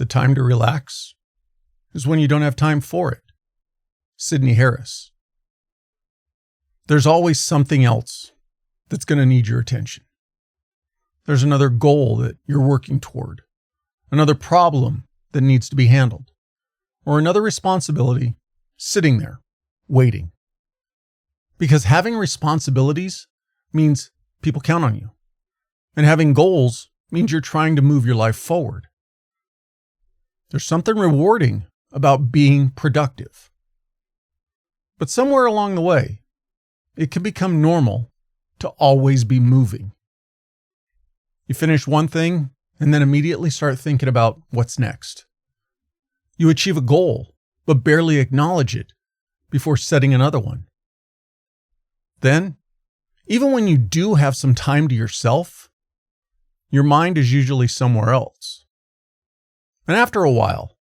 The time to relax is when you don't have time for it. Sidney Harris. There's always something else that's going to need your attention. There's another goal that you're working toward, another problem that needs to be handled, or another responsibility sitting there, waiting. Because having responsibilities means people count on you. And having goals means you're trying to move your life forward. There's something rewarding about being productive. But somewhere along the way, it can become normal to always be moving. You finish one thing and then immediately start thinking about what's next. You achieve a goal, but barely acknowledge it before setting another one. Then, even when you do have some time to yourself, your mind is usually somewhere else. And after a while,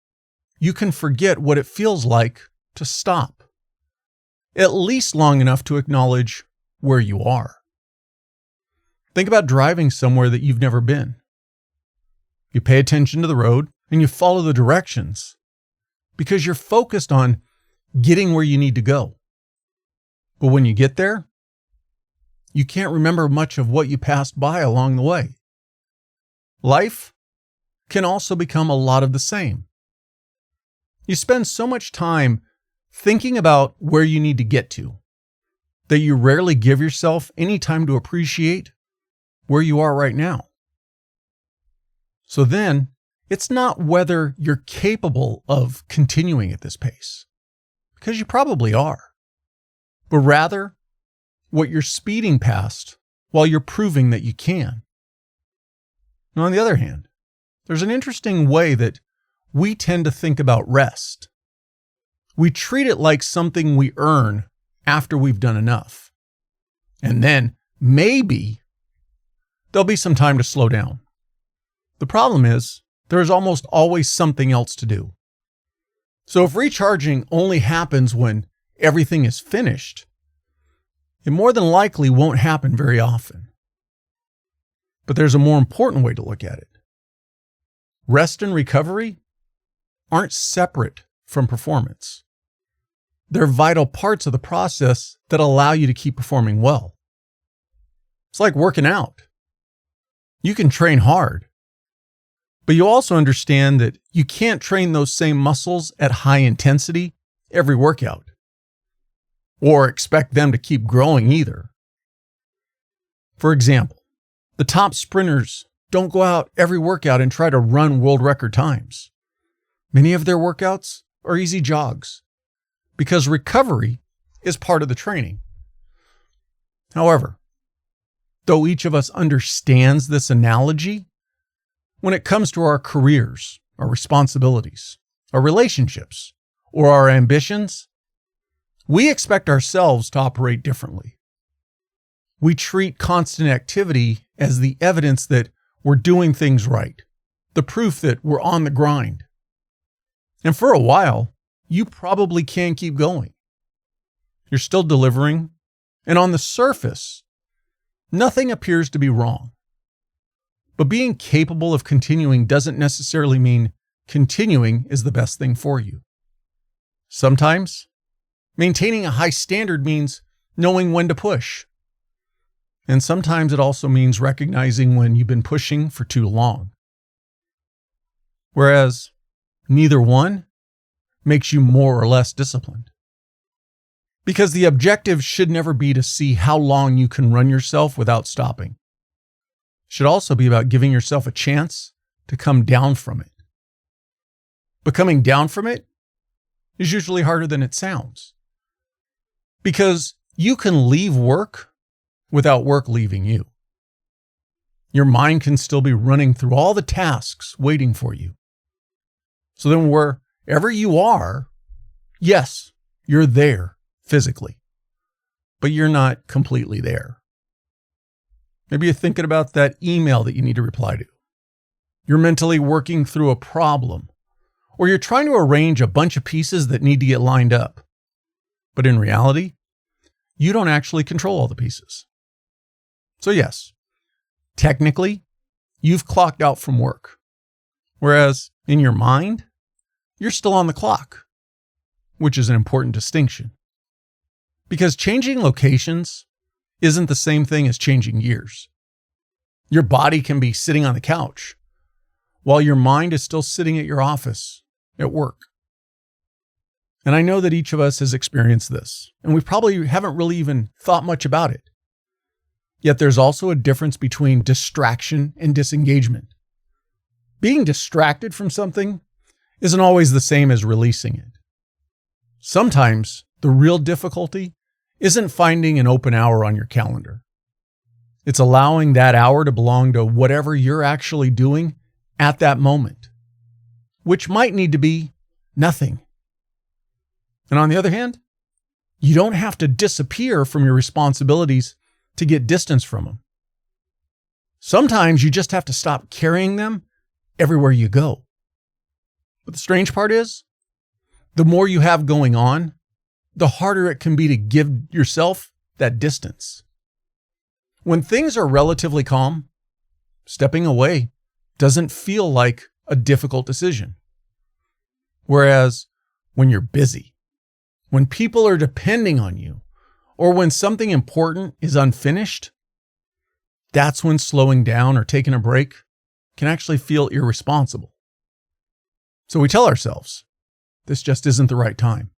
you can forget what it feels like to stop, at least long enough to acknowledge where you are. Think about driving somewhere that you've never been. You pay attention to the road and you follow the directions because you're focused on getting where you need to go. But when you get there, you can't remember much of what you passed by along the way. Life can also become a lot of the same. You spend so much time thinking about where you need to get to that you rarely give yourself any time to appreciate where you are right now. So then, it's not whether you're capable of continuing at this pace, because you probably are, but rather what you're speeding past while you're proving that you can. Now, on the other hand, there's an interesting way that we tend to think about rest. We treat it like something we earn after we've done enough. And then maybe there'll be some time to slow down. The problem is there's almost always something else to do. So if recharging only happens when everything is finished, it more than likely won't happen very often. But there's a more important way to look at it. Rest and recovery aren't separate from performance. They're vital parts of the process that allow you to keep performing well. It's like working out. You can train hard, but you also understand that you can't train those same muscles at high intensity every workout, or expect them to keep growing either. For example, the top sprinters don't go out every workout and try to run world record times. Many of their workouts are easy jogs because recovery is part of the training. However, though each of us understands this analogy, when it comes to our careers, our responsibilities, our relationships, or our ambitions, we expect ourselves to operate differently. We treat constant activity as the evidence that we're doing things right, the proof that we're on the grind. And for a while, you probably can keep going. You're still delivering, and on the surface, nothing appears to be wrong. But being capable of continuing doesn't necessarily mean continuing is the best thing for you. Sometimes, maintaining a high standard means knowing when to push. And sometimes it also means recognizing when you've been pushing for too long. Whereas neither one makes you more or less disciplined. Because the objective should never be to see how long you can run yourself without stopping. It should also be about giving yourself a chance to come down from it. But coming down from it is usually harder than it sounds. Because you can leave work without work leaving you. Your mind can still be running through all the tasks waiting for you. So then wherever you are, yes, you're there physically, but you're not completely there. Maybe you're thinking about that email that you need to reply to. You're mentally working through a problem, or you're trying to arrange a bunch of pieces that need to get lined up. But in reality, you don't actually control all the pieces. So yes, technically, you've clocked out from work, Whereas in your mind, you're still on the clock, which is an important distinction. Because changing locations isn't the same thing as changing gears. Your body can be sitting on the couch while your mind is still sitting at your office at work. And I know that each of us has experienced this, and we probably haven't really even thought much about it. Yet there's also a difference between distraction and disengagement. Being distracted from something isn't always the same as releasing it. Sometimes the real difficulty isn't finding an open hour on your calendar. It's allowing that hour to belong to whatever you're actually doing at that moment, which might need to be nothing. And on the other hand, you don't have to disappear from your responsibilities to get distance from them. Sometimes you just have to stop carrying them everywhere you go. But the strange part is, the more you have going on, the harder it can be to give yourself that distance. When things are relatively calm, stepping away doesn't feel like a difficult decision. Whereas when you're busy, when people are depending on you, or when something important is unfinished, that's when slowing down or taking a break can actually feel irresponsible. So we tell ourselves, this just isn't the right time.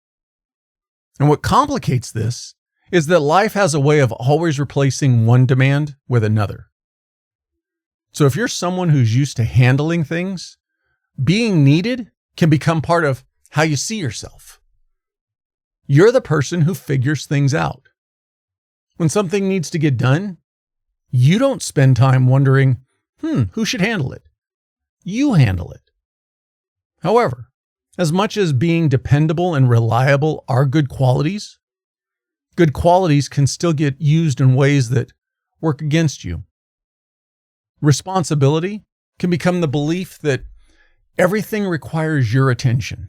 And what complicates this is that life has a way of always replacing one demand with another. So if you're someone who's used to handling things, being needed can become part of how you see yourself. You're the person who figures things out. When something needs to get done, you don't spend time wondering, who should handle it? You handle it. However, as much as being dependable and reliable are good qualities can still get used in ways that work against you. Responsibility can become the belief that everything requires your attention.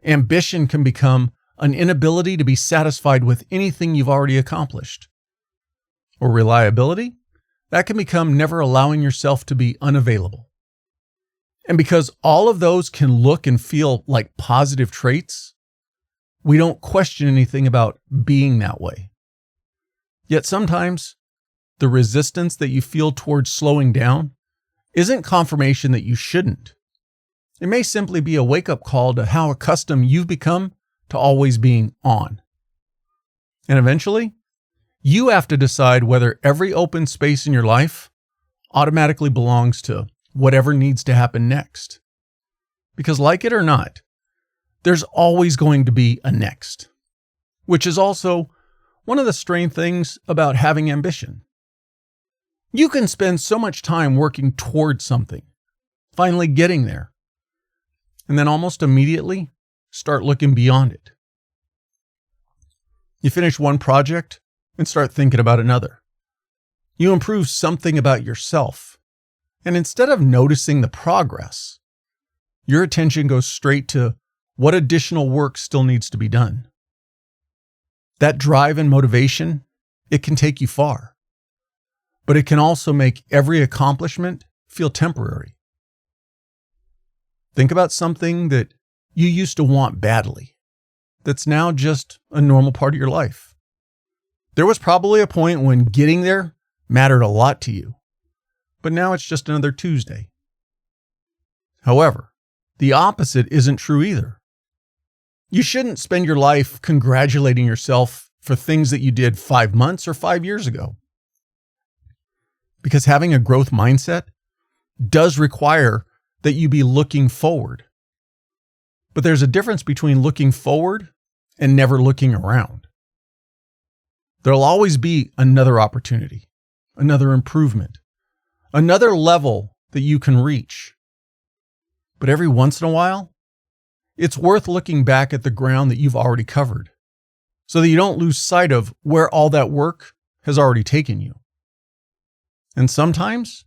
Ambition can become an inability to be satisfied with anything you've already accomplished. Or reliability, that can become never allowing yourself to be unavailable. And because all of those can look and feel like positive traits, we don't question anything about being that way. Yet sometimes the resistance that you feel towards slowing down isn't confirmation that you shouldn't. It may simply be a wake-up call to how accustomed you've become to always being on. And eventually, you have to decide whether every open space in your life automatically belongs to whatever needs to happen next. Because like it or not, there's always going to be a next, which is also one of the strange things about having ambition. You can spend so much time working towards something, finally getting there, and then almost immediately start looking beyond it. You finish one project and start thinking about another. You improve something about yourself, and instead of noticing the progress, your attention goes straight to what additional work still needs to be done. That drive and motivation, it can take you far, but it can also make every accomplishment feel temporary. Think about something that you used to want badly, that's now just a normal part of your life. There was probably a point when getting there mattered a lot to you, but now it's just another Tuesday. However, the opposite isn't true either. You shouldn't spend your life congratulating yourself for things that you did 5 months or 5 years ago. Because having a growth mindset does require that you be looking forward. But there's a difference between looking forward and never looking around. There'll always be another opportunity, another improvement, another level that you can reach. But every once in a while, it's worth looking back at the ground that you've already covered so that you don't lose sight of where all that work has already taken you. And sometimes,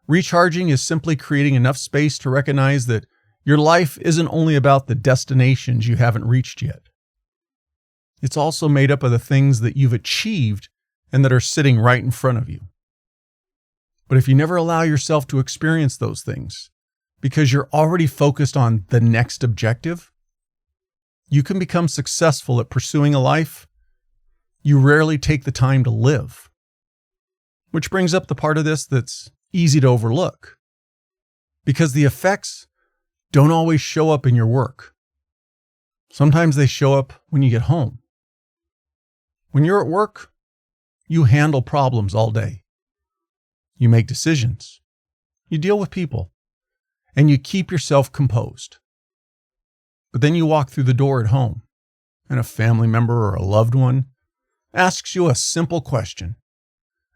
recharging is simply creating enough space to recognize that your life isn't only about the destinations you haven't reached yet. It's also made up of the things that you've achieved and that are sitting right in front of you. But if you never allow yourself to experience those things, because you're already focused on the next objective, you can become successful at pursuing a life you rarely take the time to live. Which brings up the part of this that's easy to overlook, because the effects don't always show up in your work. Sometimes they show up when you get home. When you're at work, you handle problems all day. You make decisions. You deal with people. And you keep yourself composed. But then you walk through the door at home, and a family member or a loved one asks you a simple question.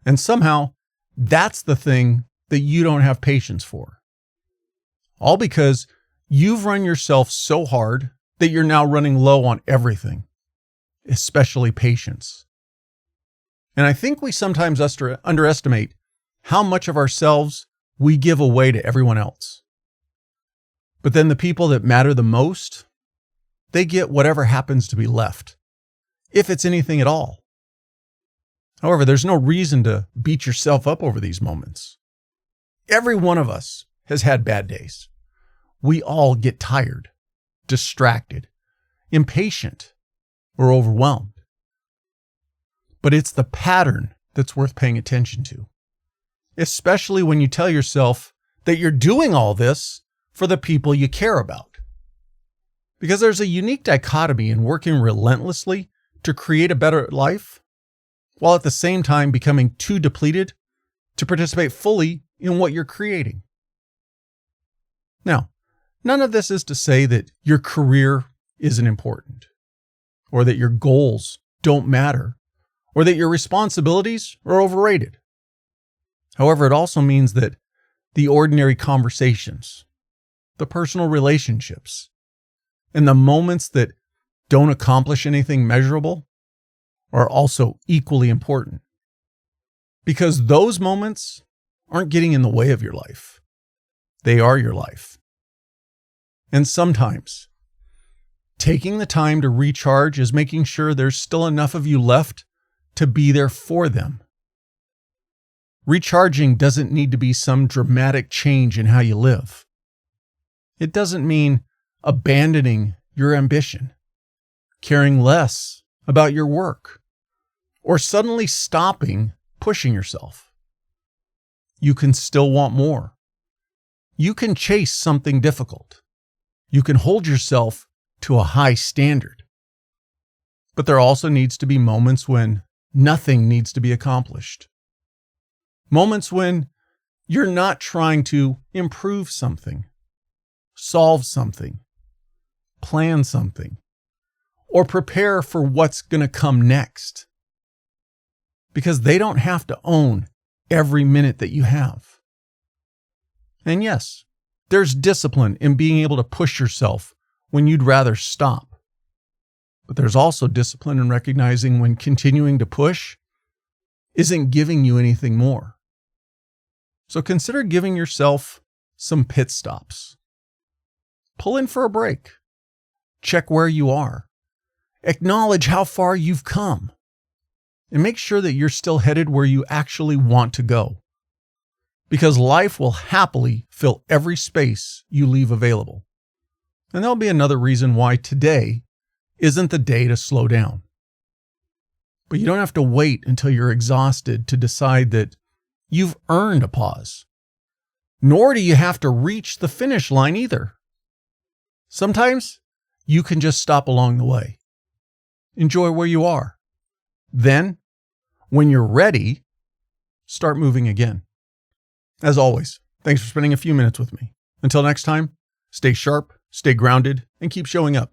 And somehow, that's the thing that you don't have patience for. All because you've run yourself so hard that you're now running low on everything, especially patience. And I think we sometimes underestimate how much of ourselves we give away to everyone else. But then the people that matter the most, they get whatever happens to be left, if it's anything at all. However, there's no reason to beat yourself up over these moments. Every one of us has had bad days. We all get tired, distracted, impatient, or overwhelmed. But it's the pattern that's worth paying attention to, especially when you tell yourself that you're doing all this for the people you care about. Because there's a unique dichotomy in working relentlessly to create a better life, while at the same time becoming too depleted to participate fully in what you're creating. Now, none of this is to say that your career isn't important, or that your goals don't matter, or that your responsibilities are overrated. However, it also means that the ordinary conversations, the personal relationships, and the moments that don't accomplish anything measurable are also equally important. Because those moments aren't getting in the way of your life. They are your life. And sometimes, taking the time to recharge is making sure there's still enough of you left to be there for them. Recharging doesn't need to be some dramatic change in how you live. It doesn't mean abandoning your ambition, caring less about your work, or suddenly stopping pushing yourself. You can still want more. You can chase something difficult. You can hold yourself to a high standard. But there also needs to be moments when nothing needs to be accomplished. Moments when you're not trying to improve something, solve something, plan something, or prepare for what's going to come next. Because they don't have to own every minute that you have. And yes, there's discipline in being able to push yourself when you'd rather stop. But there's also discipline in recognizing when continuing to push isn't giving you anything more. So consider giving yourself some pit stops. Pull in for a break. Check where you are. Acknowledge how far you've come. And make sure that you're still headed where you actually want to go. Because life will happily fill every space you leave available. And there'll be another reason why today isn't the day to slow down. But you don't have to wait until you're exhausted to decide that you've earned a pause. Nor do you have to reach the finish line either. Sometimes you can just stop along the way. Enjoy where you are. Then, when you're ready, start moving again. As always, thanks for spending a few minutes with me. Until next time, stay sharp, stay grounded, and keep showing up.